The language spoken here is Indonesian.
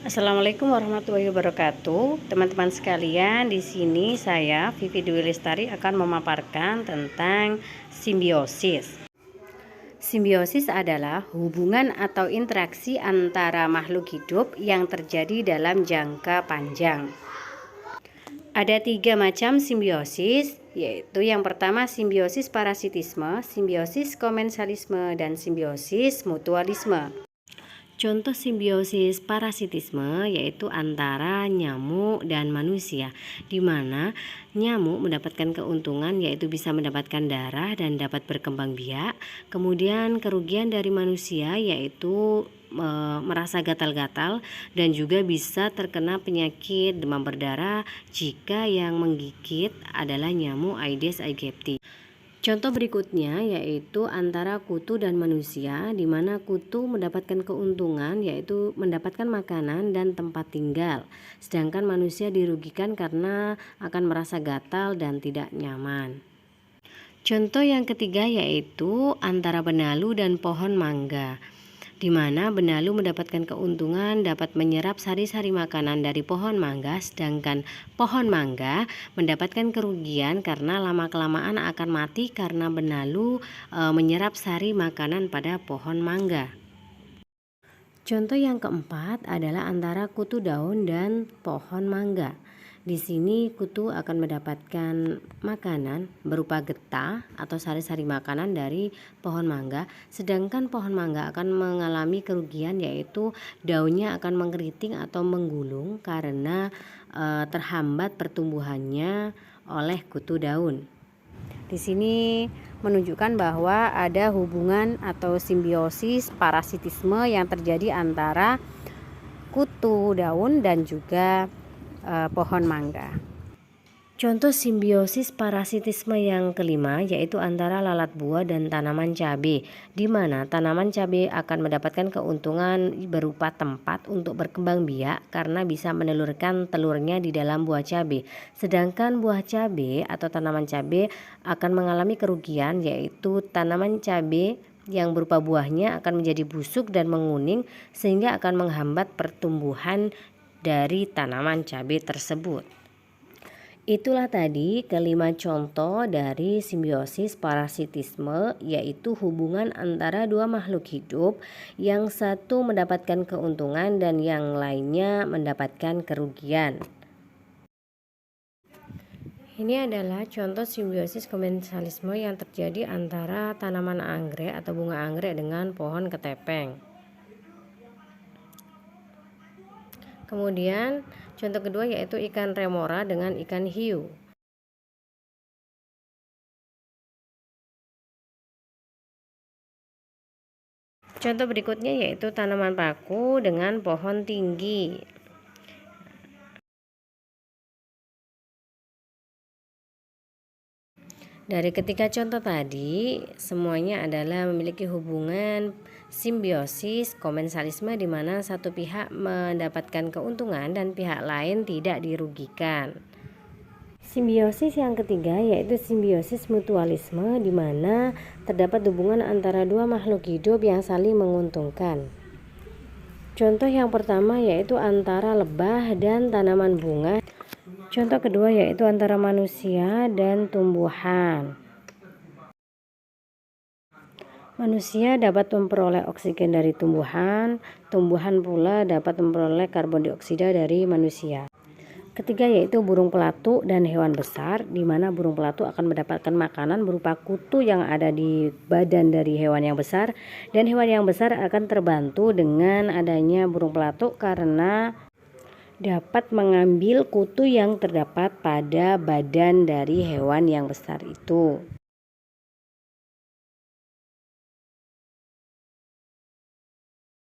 Assalamualaikum warahmatullahi wabarakatuh, teman-teman sekalian. Di sini saya Vivi Dwi Lestari akan memaparkan tentang simbiosis. Simbiosis adalah hubungan atau interaksi antara makhluk hidup yang terjadi dalam jangka panjang. Ada 3 macam simbiosis, yaitu yang pertama simbiosis parasitisme, simbiosis komensalisme, dan simbiosis mutualisme. Contoh simbiosis parasitisme yaitu antara nyamuk dan manusia, di mana nyamuk mendapatkan keuntungan yaitu bisa mendapatkan darah dan dapat berkembang biak. Kemudian kerugian dari manusia yaitu merasa gatal-gatal dan juga bisa terkena penyakit demam berdarah jika yang menggigit adalah nyamuk Aedes aegypti. Contoh berikutnya yaitu antara kutu dan manusia, di mana kutu mendapatkan keuntungan yaitu mendapatkan makanan dan tempat tinggal, sedangkan manusia dirugikan karena akan merasa gatal dan tidak nyaman. Contoh yang ketiga yaitu antara benalu dan pohon mangga, di mana benalu mendapatkan keuntungan dapat menyerap sari-sari makanan dari pohon mangga, sedangkan pohon mangga mendapatkan kerugian karena lama-kelamaan akan mati karena benalu menyerap sari makanan pada pohon mangga. Contoh yang keempat adalah antara kutu daun dan pohon mangga. Di sini kutu akan mendapatkan makanan berupa getah atau sari-sari makanan dari pohon mangga, sedangkan pohon mangga akan mengalami kerugian yaitu daunnya akan mengkeriting atau menggulung karena terhambat pertumbuhannya oleh kutu daun. Di sini menunjukkan bahwa ada hubungan atau simbiosis parasitisme yang terjadi antara kutu daun dan juga pohon mangga. Contoh simbiosis parasitisme yang kelima yaitu antara lalat buah dan tanaman cabai, di mana tanaman cabai akan mendapatkan keuntungan berupa tempat untuk berkembang biak karena bisa menelurkan telurnya di dalam buah cabai. Sedangkan buah cabai atau tanaman cabai akan mengalami kerugian yaitu tanaman cabai yang berupa buahnya akan menjadi busuk dan menguning sehingga akan menghambat pertumbuhan dari tanaman cabai tersebut. Itulah tadi kelima contoh dari simbiosis parasitisme, yaitu hubungan antara dua makhluk hidup yang satu mendapatkan keuntungan dan yang lainnya mendapatkan kerugian. Ini adalah contoh simbiosis komensalisme yang terjadi antara tanaman anggrek atau bunga anggrek dengan pohon ketepeng. Kemudian contoh kedua yaitu ikan remora dengan ikan hiu. Contoh berikutnya yaitu tanaman paku dengan pohon tinggi. Dari ketiga contoh tadi, semuanya adalah memiliki hubungan simbiosis komensalisme di mana satu pihak mendapatkan keuntungan dan pihak lain tidak dirugikan. Simbiosis yang ketiga yaitu simbiosis mutualisme, di mana terdapat hubungan antara dua makhluk hidup yang saling menguntungkan. Contoh yang pertama yaitu antara lebah dan tanaman bunga. Contoh kedua yaitu antara manusia dan tumbuhan. Manusia dapat memperoleh oksigen dari tumbuhan, tumbuhan pula dapat memperoleh karbon dioksida dari manusia. Ketiga yaitu burung pelatuk dan hewan besar, di mana burung pelatuk akan mendapatkan makanan berupa kutu yang ada di badan dari hewan yang besar, dan hewan yang besar akan terbantu dengan adanya burung pelatuk karena dapat mengambil kutu yang terdapat pada badan dari hewan yang besar itu.